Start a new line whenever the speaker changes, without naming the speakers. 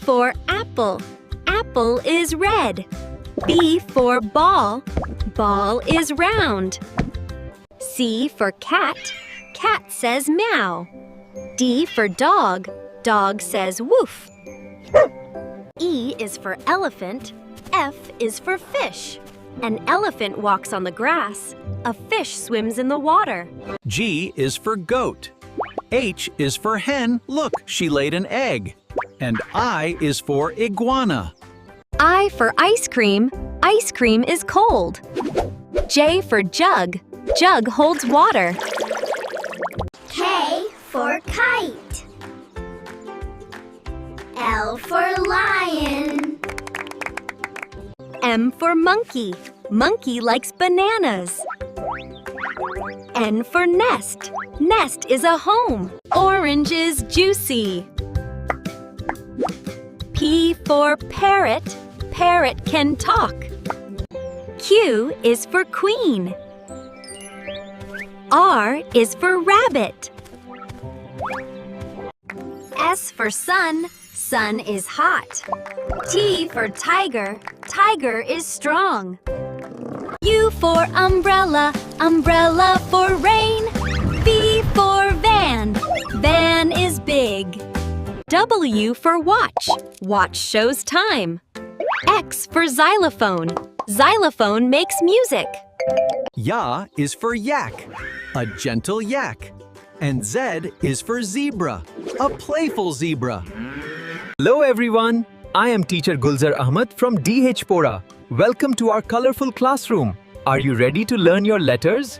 for apple. Apple is red. B for ball. Ball is round. C for cat. Cat says meow. D for dog. Dog says woof. E is for elephant. F is for fish. An elephant walks on the grass. A fish swims in the water.
G is for goat. H is for hen. Look, she laid an egg. And I is for iguana.
I for ice cream. Ice cream is cold. J for jug. Jug holds water.
K for kite. L for lion.
M for monkey. Monkey likes bananas. N for nest. Nest is a home. Orange is juicy. P for parrot. Parrot can talk. Q is for queen. R is for rabbit. S for sun. Sun is hot. T for tiger. Tiger is strong. U for umbrella. Umbrella for rain. V for van. Van is big. W for watch. Watch shows time. X for xylophone. Xylophone makes music.
Ya is for yak, a gentle yak. And Z is for zebra, a playful zebra.
Hello everyone, I am teacher Gulzar Ahmed from DH Pora. Welcome to our colorful classroom. Are you ready to learn your letters?